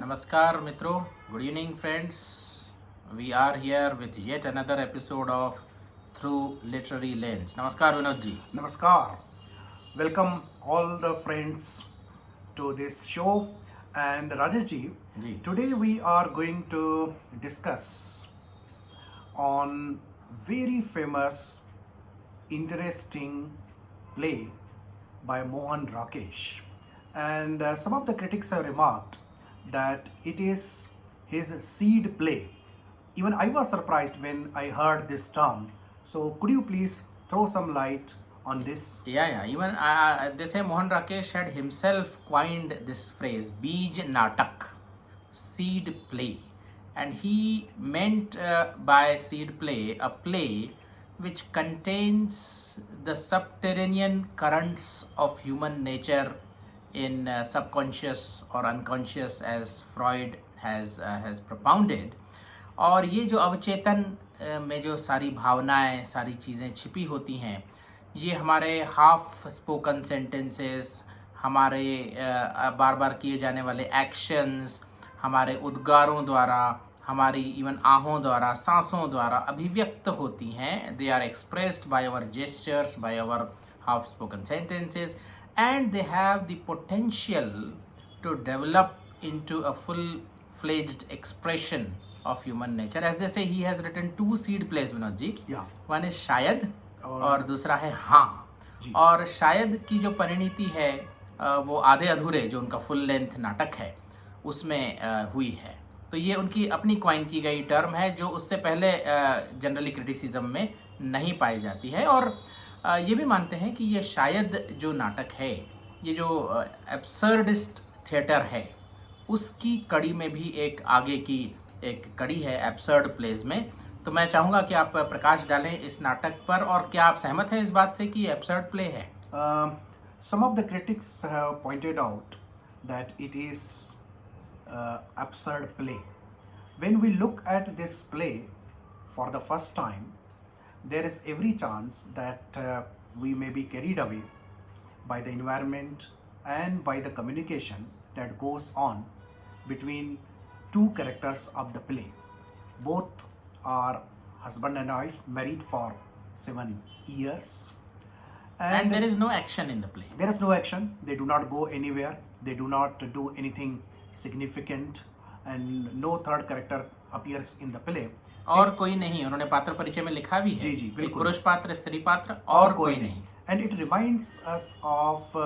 Namaskar Mitro, good evening friends. We are here with yet another episode of Through Literary Lens. Namaskar Vinod ji. Namaskar. Welcome all the friends to this show. And Rajesh ji, ji today we are going to discuss on very famous, interesting play by Mohan Rakesh. And some of the critics have remarked that it is his seed play. Even I was surprised when I heard this term. So could you please throw some light on this? Yeah. Even they say Mohan Rakesh had himself coined this phrase, Bij Natak, seed play. And he meant by seed play a play which contains the subterranean currents of human nature in subconscious or unconscious as Freud has propounded. और ये जो अवचेतन में जो सारी भावनाएं सारी चीज़ें छिपी होती हैं, ये हमारे हाफ स्पोकन सेंटेंसेस, हमारे बार बार किए जाने वाले एक्शंस, हमारे उद्गारों द्वारा, हमारी इवन आहों द्वारा, सांसों द्वारा अभिव्यक्त होती हैं. They are expressed by our gestures, by our half spoken sentences, and they have the potential to develop into a full-fledged expression of human nature. As they say, he has written two seed plays, Vinod ji. Yeah. One is शायद और दूसरा है हाँ. जी. और शायद की जो परिणति है वो आधे अधूरे जो उनका फुल लेंथ नाटक है उसमें हुई है. तो ये उनकी अपनी कॉइन की गई टर्म है जो उससे पहले जनरली क्रिटिसिज्म में नहीं पाई जाती है. और ये भी मानते हैं कि ये शायद जो नाटक है, ये जो एब्सर्डिस्ट थिएटर है, उसकी कड़ी में भी एक आगे की एक कड़ी है एब्सर्ड प्लेज में. तो मैं चाहूँगा कि आप प्रकाश डालें इस नाटक पर, और क्या आप सहमत हैं इस बात से कि एब्सर्ड प्ले है? Some of the critics have pointed out that it is absurd play. When we look at this play for the first time, there is every chance that we may be carried away by the environment and by the communication that goes on between two characters of the play. Both are husband and wife, married for 7 years. And there is no action in the play. There is no action. They do not go anywhere. They do not do anything significant, and no third character appears in the play. और कोई नहीं, उन्होंने पात्र परिचय में लिखा भी है. जी, बिल्कुल. पुरुष पात्र, स्त्री पात्र और कोई नहीं. And it reminds us of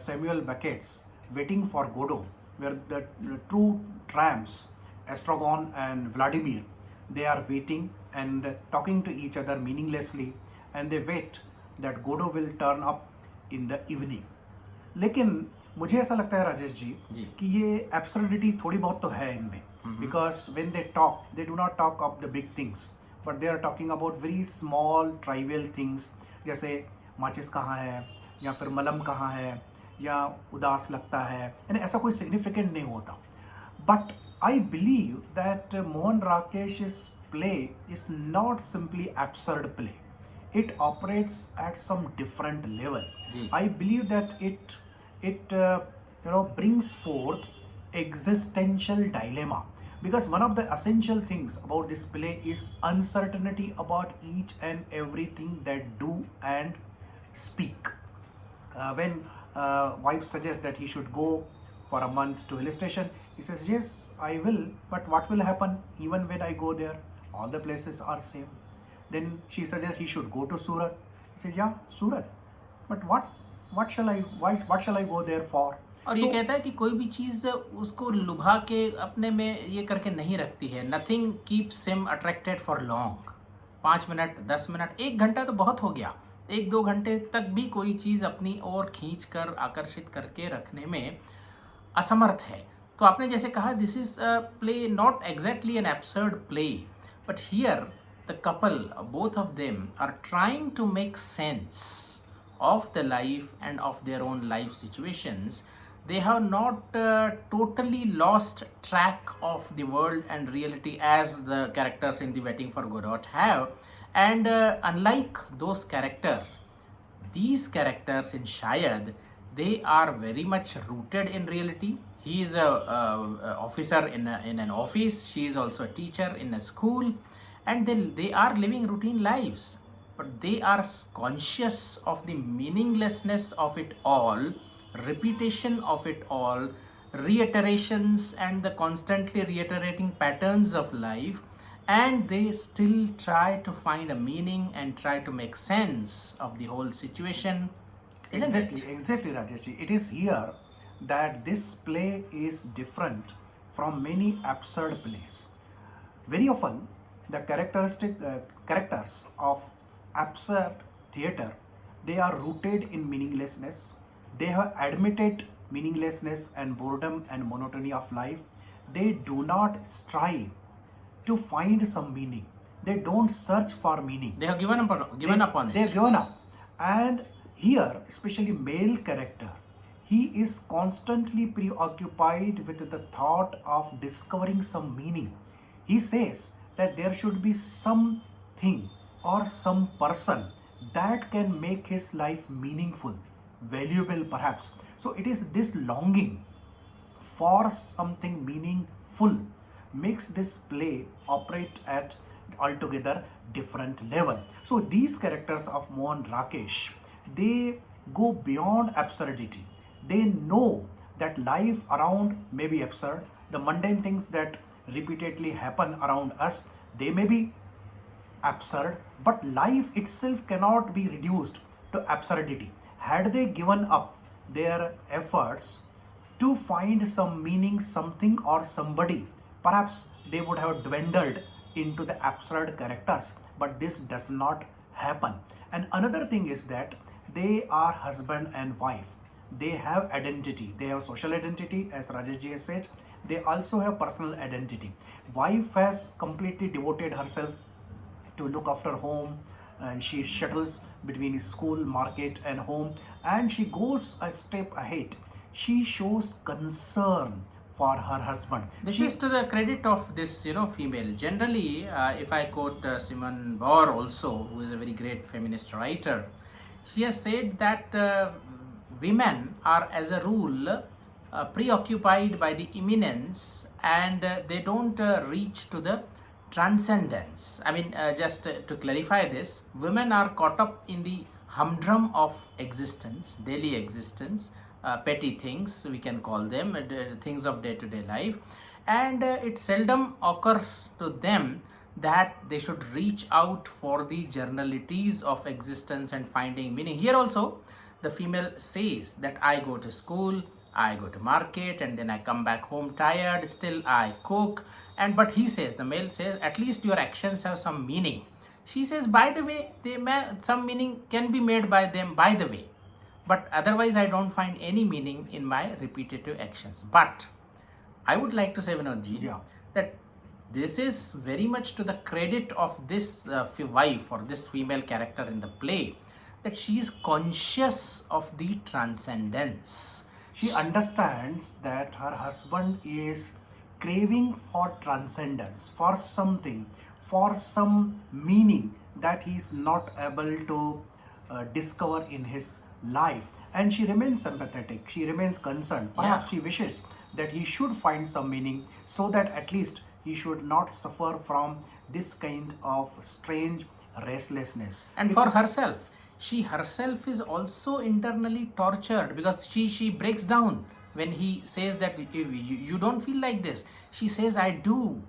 Samuel Beckett's Waiting for Godot, where the two tramps, Estragon and Vladimir, they are waiting and talking to each other meaninglessly, and they wait that Godot will turn up in the evening. लेकिन मुझे ऐसा लगता है राजेश जी कि ये absurdity थोड़ी बहुत तो है इनमें. Because when they talk, they do not talk of the big things, but they are talking about very small trivial things, जैसे माचिस कहाँ है, या फिर मलम कहाँ है, या उदास लगता है, यानी ऐसा कोई significant नहीं होता. But I believe that Mohan Rakesh's play is not simply absurd play. It operates at some different level. I believe that it brings forth existential dilemma, because one of the essential things about this play is uncertainty about each and everything that do and speak. When wife suggests that he should go for a month to hill station, he says, yes, I will, but what will happen even when I go there? All the places are same. Then she suggests he should go to Surat. He says, yeah, Surat, but what shall I go there for? और ये कहता है कि कोई भी चीज़ उसको लुभा के अपने में ये करके नहीं रखती है. Nothing keeps him attracted for long. 5 minute, 10 minute, 1 घंटा तो बहुत हो गया. 1-2 घंटे तक भी कोई चीज़ अपनी ओर खींच कर आकर्षित करके रखने में असमर्थ है. तो आपने जैसे कहा, this is a play not exactly an absurd play, but here the couple, both of them are trying to make sense of the life and of their own life situations. They have not totally lost track of the world and reality as the characters in the Waiting for Godot have. And unlike those characters, these characters in Shayad, they are very much rooted in reality. He is a officer in an office. She is also a teacher in a school, and they are living routine lives. But they are conscious of the meaninglessness of it all, repetition of it all, reiterations, and the constantly reiterating patterns of life, and they still try to find a meaning and try to make sense of the whole situation. Isn't Exactly, it? exactly, Rajesh. It is here that this play is different from many absurd plays. Very often, the characters of absurd theatre, they are rooted in meaninglessness. They have admitted meaninglessness and boredom and monotony of life. They do not strive to find some meaning. They don't search for meaning. They have given up on They it. have given up. And here, especially male character, he is constantly preoccupied with the thought of discovering some meaning. He says that there should be something or some person that can make his life meaningful, valuable perhaps. So it is this longing for something meaningful makes this play operate at altogether different level. So these characters of Mohan Rakesh, they go beyond absurdity. They know that life around may be absurd. The mundane things that repeatedly happen around us, they may be absurd, but life itself cannot be reduced to absurdity. Had they given up their efforts to find some meaning, something or somebody, perhaps they would have dwindled into the absurd characters, but this does not happen. And another thing is that they are husband and wife. They have identity. They have social identity, as Rajesh ji has said. They also have personal identity. Wife has completely devoted herself to look after home, and she shuttles between school, market and home, and she goes a step ahead. She shows concern for her husband. This She- is to the credit of this, female. Generally, if I quote Simone Bauer also, who is a very great feminist writer, she has said that women are, as a rule, preoccupied by the imminence, and they don't reach to the transcendence. I mean, just to clarify this, women are caught up in the humdrum of existence, daily existence, petty things, we can call them, things of day to day life, and it seldom occurs to them that they should reach out for the generalities of existence and finding meaning. Here also, the female says that I go to school, I go to market, and then I come back home tired, still I cook. And but he says, the male says, at least your actions have some meaning. She says, by the way, some meaning can be made by them, by the way, but otherwise I don't find any meaning in my repetitive actions. But I would like to say, Vinodji, Yeah. that this is very much to the credit of this wife or this female character in the play, that she is conscious of the transcendence. She understands that her husband is craving for transcendence, for something, for some meaning that he is not able to discover in his life. And she remains sympathetic, she remains concerned. Perhaps she wishes that he should find some meaning so that at least he should not suffer from this kind of strange restlessness. And for herself, she herself is also internally tortured, because she breaks down when he says that you don't feel like this. She says, I do,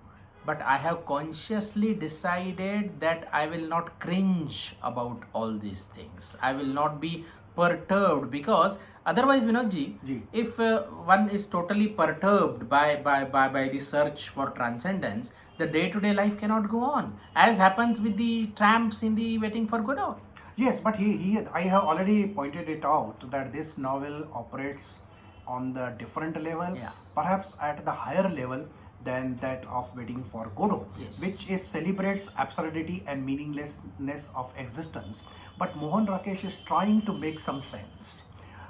but I have consciously decided that I will not cringe about all these things. I will not be perturbed, because otherwise, Vinodji, Ji. if one is totally perturbed by the search for transcendence, the day-to-day life cannot go on, as happens with the tramps in the Waiting for Godot. Yes, but I have already pointed it out that this novel operates on the different level, Yeah. perhaps at the higher level than that of Waiting for Godot, Yes. which is celebrates absurdity and meaninglessness of existence. But Mohan Rakesh is trying to make some sense.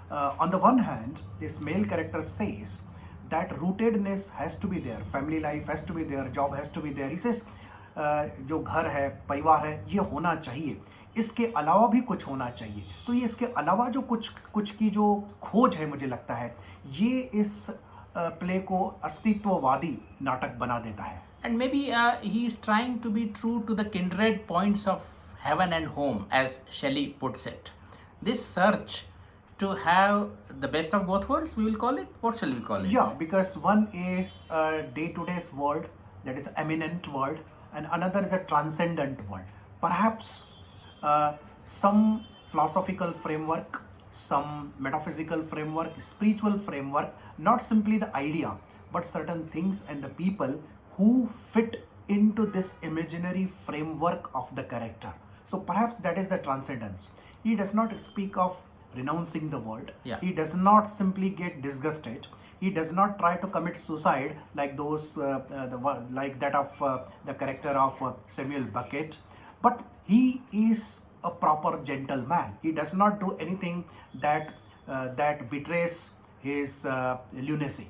On the one hand, this male character says that rootedness has to be there, family life has to be there, job has to be there. He says, जो घर है, परिवार है, ये होना चाहिए. इसके अलावा भी कुछ होना चाहिए। तो ये इसके अलावा जो कुछ की जो खोज है, मुझे लगता है ये इस प्ले को अस्तित्ववादी नाटक बना देता है। And maybe he is trying to be true to the kindred points of heaven and home, as Shelley puts it. This search to have the best of both worlds, we will call it. What shall we call it? Yeah, because one is a day-to-day's world, that is eminent world, and another is a transcendent world. Perhaps some philosophical framework, some metaphysical framework, spiritual framework, not simply the idea, but certain things and the people who fit into this imaginary framework of the character. So perhaps that is the transcendence. He does not speak of renouncing the world. Yeah. He does not simply get disgusted. He does not try to commit suicide like those like that of the character of Samuel Beckett. But he is a proper gentleman. He does not do anything that betrays his lunacy.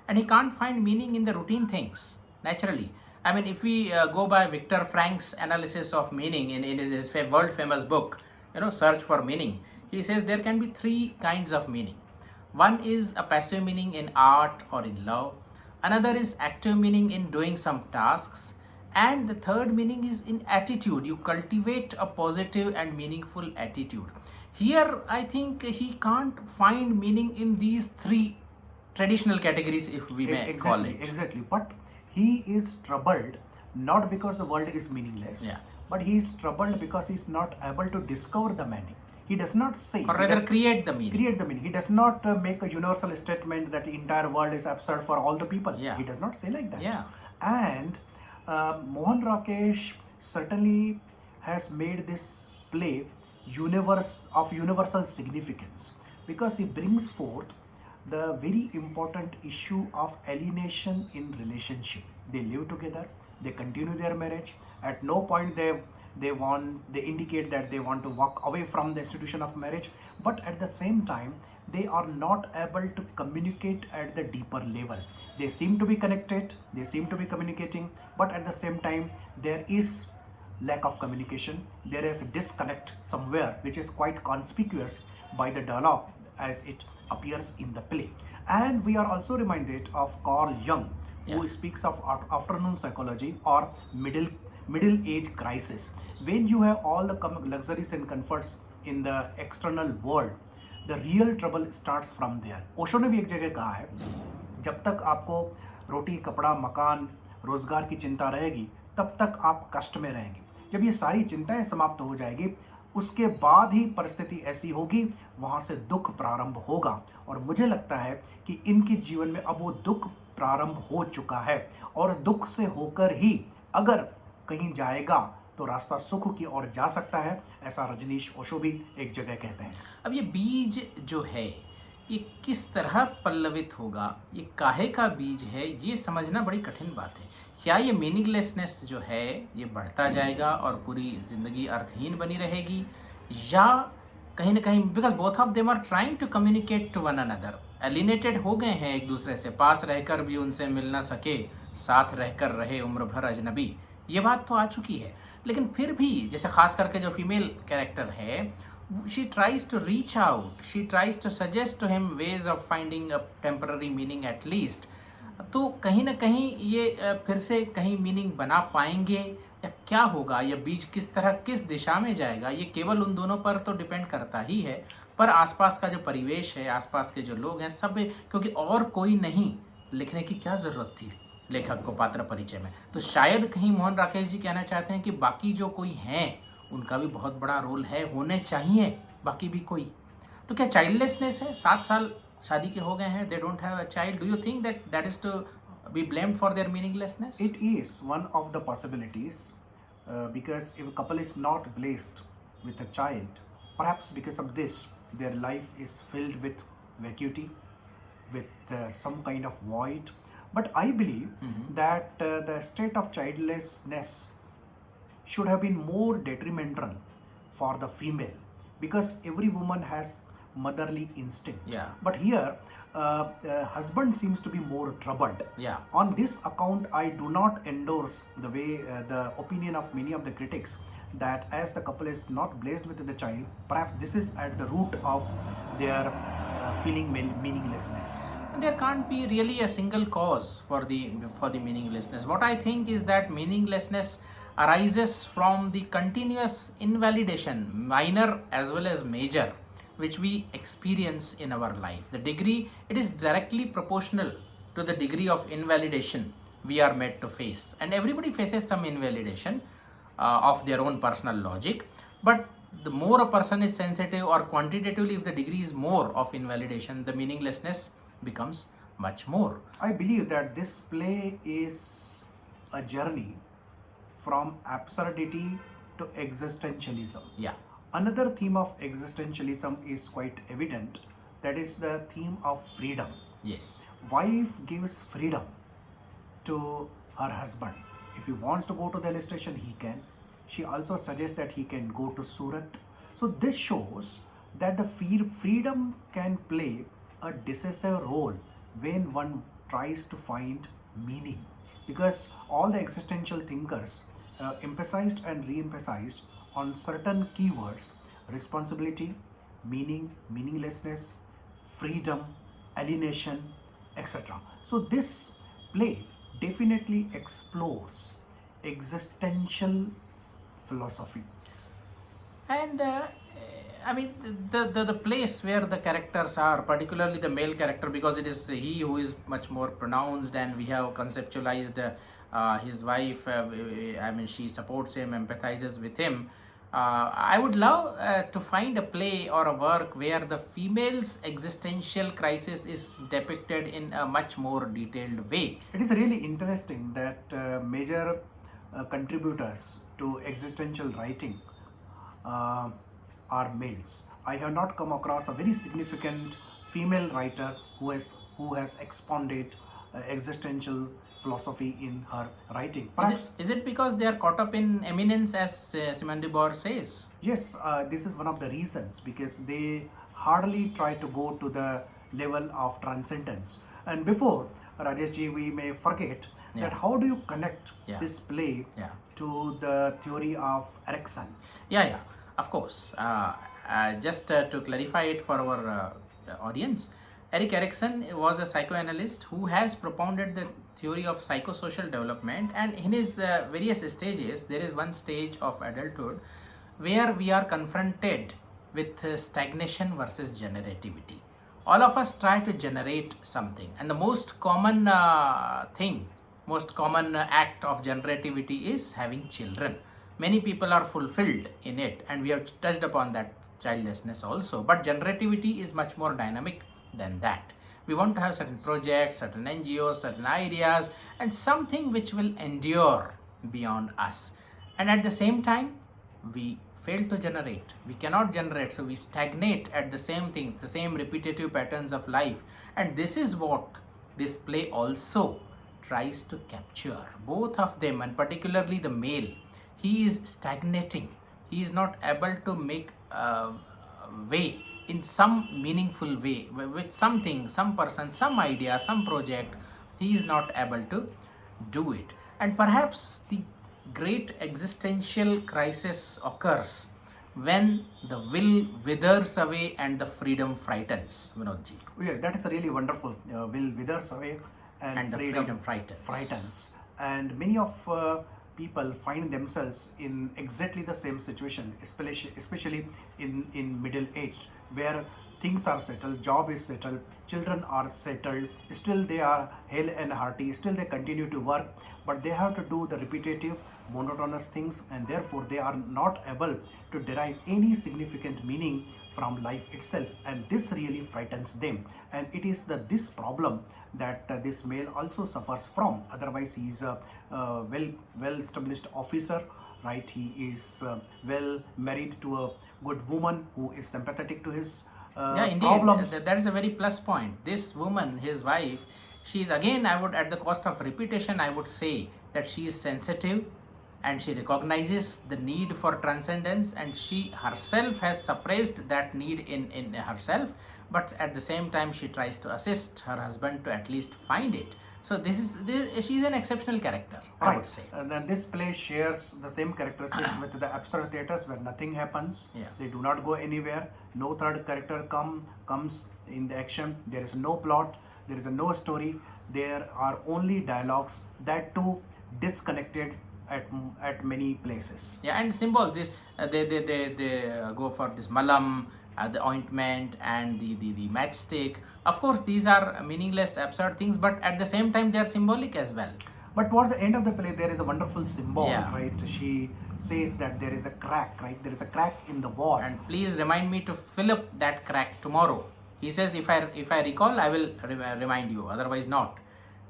And he can't find meaning in the routine things naturally. I mean, if we go by Viktor Frankl's analysis of meaning in his world famous book, Search for Meaning, he says there can be three kinds of meaning. One is a passive meaning in art or in love, another is active meaning in doing some tasks, and the third meaning is in attitude. You cultivate a positive and meaningful attitude. Here I think he can't find meaning in these three traditional categories, if we may call it. Exactly. But he is troubled not because the world is meaningless, Yeah. but he is troubled because he is not able to discover the meaning. He does not say, Or rather create the meaning. He does not make a universal statement that the entire world is absurd for all the people. Yeah. He does not say like that. Yeah. And Mohan Rakesh certainly has made this play of universal significance, because he brings forth the very important issue of alienation in relationship. They live together, they continue their marriage. At no point they indicate that they want to walk away from the institution of marriage, but at the same time they are not able to communicate at the deeper level. They seem to be connected, they seem to be communicating, but at the same time there is lack of communication. There is a disconnect somewhere which is quite conspicuous by the dialogue as it appears in the play. And we are also reminded of Carl Jung, who Yeah. speaks of afternoon psychology or middle age crisis. When you have all the luxuries and comforts in the external world, the real trouble starts from there. Osho ने भी एक जगह कहा है, जब तक आपको रोटी, कपड़ा, मकान, रोजगार की चिंता रहेगी, तब तक आप कष्ट में रहेंगे. जब ये सारी चिंताएं समाप्त हो जाएगी, उसके बाद ही परिस्थिति ऐसी होगी, वहां से दुख प्रारंभ होगा. और मुझे लगता है कि इनके जीवन में अब वो दुख प्रारंभ हो चुका है, और दुख से होकर ही अगर कहीं जाएगा तो रास्ता सुख की ओर जा सकता है, ऐसा रजनीश ओशो भी एक जगह कहते हैं. अब ये बीज जो है ये किस तरह पल्लवित होगा, ये काहे का बीज है, ये समझना बड़ी कठिन बात है. क्या ये मीनिंगलेसनेस जो है ये बढ़ता जाएगा और पूरी जिंदगी अर्थहीन बनी रहेगी, या कहीं ना कहीं, because both of them are trying to communicate to one another, alienated हो गए हैं एक दूसरे से, पास रहकर भी उनसे मिल ना सके, साथ रहकर रहे उम्र भर अजनबी, ये बात तो आ चुकी है. लेकिन फिर भी जैसे खास करके जो फीमेल कैरेक्टर है, she tries to reach out, she tries to suggest to him ways of finding a temporary meaning at least. तो कहीं ना कहीं ये फिर से कहीं मीनिंग बना पाएंगे या क्या होगा, या बीज किस तरह किस दिशा में जाएगा, ये केवल उन दोनों पर तो डिपेंड करता ही है, पर आसपास का जो परिवेश है, आसपास के जो लोग हैं सब, क्योंकि और कोई नहीं, लिखने की क्या ज़रूरत थी लेखक को पात्र परिचय में. तो शायद कहीं मोहन राकेश जी कहना चाहते हैं कि बाकी जो कोई हैं उनका भी बहुत बड़ा रोल है, होने चाहिए बाकी भी कोई. तो क्या चाइल्डलेसनेस है, 7 साल शादी के हो गए हैं, they don't have a child, do you think that is to be blamed for their meaninglessness? It is one of the possibilities, because if a couple is not blessed with a child, perhaps because of this, their life is filled with vacuity, with some kind of void. But I believe that the state of childlessness should have been more detrimental for the female, because every woman has motherly instinct. Yeah. But here, husband seems to be more troubled. Yeah. On this account, I do not endorse the way the opinion of many of the critics that as the couple is not blessed with the child, perhaps this is at the root of their feeling meaninglessness. There can't be really a single cause for the meaninglessness. What I think is that meaninglessness arises from the continuous invalidation, minor as well as major, which we experience in our life. The degree, it is directly proportional to the degree of invalidation we are made to face, and everybody faces some invalidation of their own personal logic. But the more a person is sensitive, or quantitatively if the degree is more of invalidation, the meaninglessness becomes much more. I believe that this play is a journey from absurdity to existentialism. Yeah. Another theme of existentialism is quite evident, that is the theme of freedom. Yes. Wife gives freedom to her husband. If he wants to go to the hill station, he can. She also suggests that he can go to Surat. So this shows that the freedom can play a decisive role when one tries to find meaning, because all the existential thinkers emphasized and re-emphasized on certain keywords: responsibility, meaning, meaninglessness, freedom, alienation, etc. So this play definitely explores existential philosophy. And I mean, the place where the characters are, particularly the male character, because it is he who is much more pronounced, and we have conceptualized his wife. I mean, she supports him, empathizes with him. I would love to find a play or a work where the female's existential crisis is depicted in a much more detailed way. It is really interesting that major contributors to existential writing are males. I have not come across a very significant female writer who has expounded existential philosophy in her writing. Perhaps, Is it because they are caught up in eminence, as Simone de Beauvoir says? yes, this is one of the reasons, because they hardly try to go to the level of transcendence. And before, Rajeshji, we may forget that how do you connect this play to the theory of Erikson? Yeah, of course. Just to clarify it for our audience, Erik Erikson was a psychoanalyst who has propounded the theory of psychosocial development, and in his various stages, there is one stage of adulthood where we are confronted with stagnation versus generativity. All of us try to generate something, and the most common act of generativity is having children. Many people are fulfilled in it, and we have touched upon that childlessness also. But generativity is much more dynamic than that. We want to have certain projects, certain NGOs, certain ideas, and something which will endure beyond us. And at the same time, we fail to generate. We cannot generate, so we stagnate at the same thing, the same repetitive patterns of life. And this is what this play also tries to capture. Both of them, and particularly the male, he is stagnating. He is not able to make way in some meaningful way with something, some person, some idea, some project. He is not able to do it. And perhaps the great existential crisis occurs when the will withers away and the freedom frightens, Vinodji. Yeah, that is really wonderful. Will withers away and the freedom frightens. And many of people find themselves in exactly the same situation, especially in middle age, where things are settled, job is settled, children are settled, still they are hale and hearty, still they continue to work, but they have to do the repetitive, monotonous things, and therefore they are not able to derive any significant meaning from life itself, and this really frightens them. And it is this problem that this male also suffers from. Otherwise, he is a well established officer, right? He is well married to a good woman who is sympathetic to his problems. That is a very plus point. This woman, his wife, she is, again, I would, at the cost of repetition, I would say that she is sensitive, and she recognizes the need for transcendence, and she herself has suppressed that need in herself. but at the same time she tries to assist her husband to at least find it. So she's an exceptional character, I would say. And then this play shares the same characteristics with the absurd theaters where nothing happens. Yeah. They do not go anywhere. No third character comes in the action. There is no plot. There is no story. There are only dialogues, that too disconnected at many places. Yeah, and symbol this they go for this malam, the ointment, and the matchstick. Of course, these are meaningless, absurd things, but at the same time, they are symbolic as well. But towards the end of the play, there is a wonderful symbol, Yeah. right? She says that there is a crack, right? There is a crack in the wall. And please remind me to fill up that crack tomorrow. He says, if I recall, I will remind you. Otherwise, not.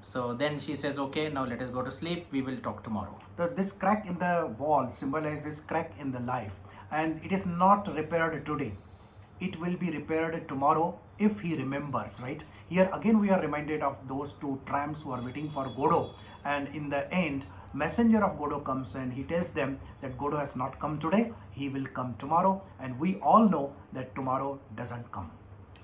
So then she says, okay, now let us go to sleep. We will talk tomorrow. This crack in the wall symbolizes crack in the life, and it is not repaired today. It will be repaired tomorrow if he remembers, right? Here again we are reminded of those two tramps who are waiting for Godot, and in the end, messenger of Godot comes and he tells them that Godot has not come today, he will come tomorrow, and we all know that tomorrow doesn't come.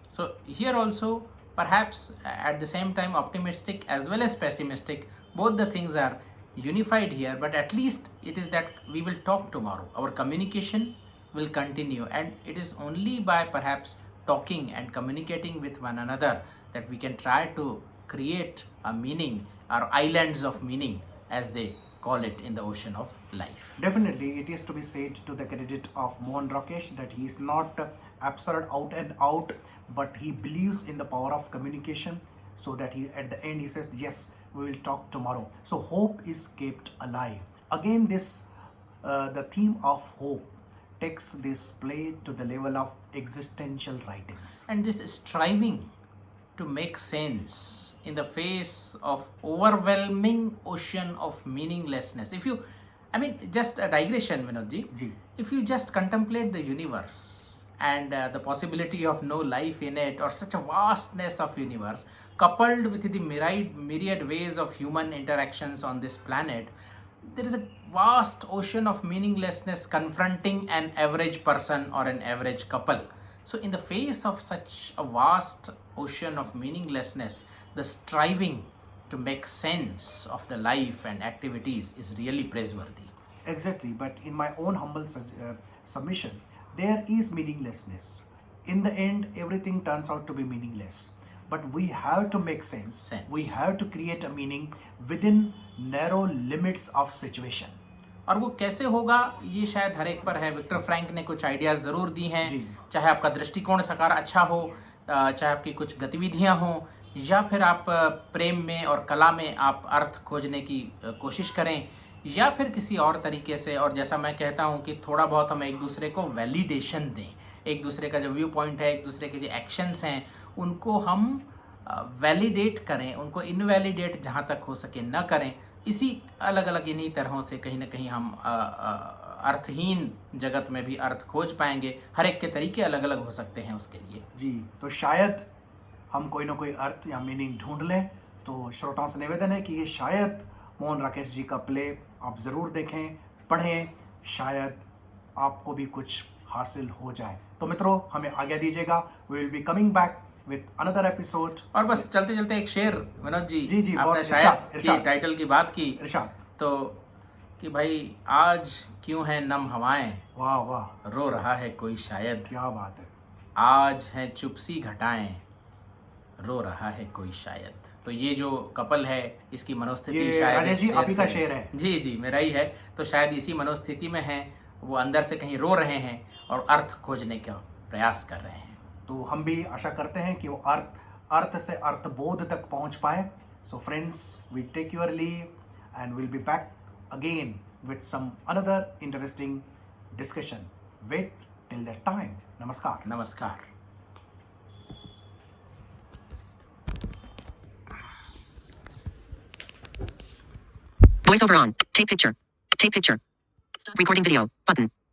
So here also, perhaps at the same time, optimistic as well as pessimistic, both the things are unified here, but at least it is that we will talk tomorrow. Our communication will continue, and it is only by perhaps talking and communicating with one another that we can try to create a meaning, or islands of meaning, as they call it in the ocean of life. Definitely, it is to be said to the credit of Mohan Rakesh that he is not absurd out and out, but he believes in the power of communication, so that he at the end he says, yes, we will talk tomorrow. So hope is kept alive. Again, this the theme of hope takes this play to the level of existential writings. And this striving to make sense in the face of overwhelming ocean of meaninglessness. Just a digression, Vinodji. Ji. If you just contemplate the universe and the possibility of no life in it, or such a vastness of universe, coupled with the myriad ways of human interactions on this planet, there is a vast ocean of meaninglessness confronting an average person or an average couple. So in the face of such a vast ocean of meaninglessness, the striving to make sense of the life and activities is really praiseworthy. Exactly, but in my own humble submission, there is meaninglessness. In the end, everything turns out to be meaningless. But we have to make sense. We have to create a meaning within narrow limits of situation. और वो कैसे होगा, ये शायद हर एक पर है. Victor Frank ने कुछ आइडियाज जरूर दी हैं. चाहे आपका दृष्टिकोण सकार अच्छा हो, चाहे आपकी कुछ गतिविधियां हो, या फिर आप प्रेम में और कला में आप अर्थ खोजने की कोशिश करें, या फिर किसी और तरीके से. और जैसा मैं कहता हूं कि थोड़ा बहुत हम एक दूसरे को वैलिडेशन दें. एक दूसरे का जो व्यू पॉइंट है, एक दूसरे के जो एक्शंस हैं, उनको हम वैलिडेट करें, उनको इनवैलिडेट जहाँ तक हो सके न करें. इसी अलग अलग इन्हीं तरहों से कहीं ना कहीं हम अर्थहीन जगत में भी अर्थ खोज पाएंगे. हर एक के तरीके अलग अलग हो सकते हैं उसके लिए. जी, तो शायद हम कोई ना कोई अर्थ या मीनिंग ढूंढ लें. तो श्रोताओं से निवेदन है कि ये शायद मोहन राकेश जी का प्ले आप ज़रूर देखें, पढ़ें, शायद आपको भी कुछ हासिल हो जाए. तो मित्रों, हमें आज्ञा दीजिएगा. We will be coming back with another episode. और बस चलते चलते एक शेर, विनोद जी. जी आपने शायद की टाइटल की बात की, तो कि भाई आज क्यों है नम हवाएं, वाह वाह, रो रहा है कोई शायद. क्या बात है. आज है चुपसी घटाएं, रो रहा है कोई शायद. तो ये जो कपल है, इसकी मनोस्थिति शायद राजेश जी आप ही का शेर है. जी जी, मेरा ही है. तो शायद इसी मनोस्थिति में है, वो अंदर से कहीं रो रहे हैं और अर्थ खोजने का प्रयास कर रहे हैं. तो हम भी आशा करते हैं कि वो अर्थ से अर्थबोध तक पहुंच पाए. So friends, we take your leave and will be back again with some another interesting discussion. Wait till that time. नमस्कार. नमस्कार. Voice over on. Take picture. Take picture. Stop recording video. Button.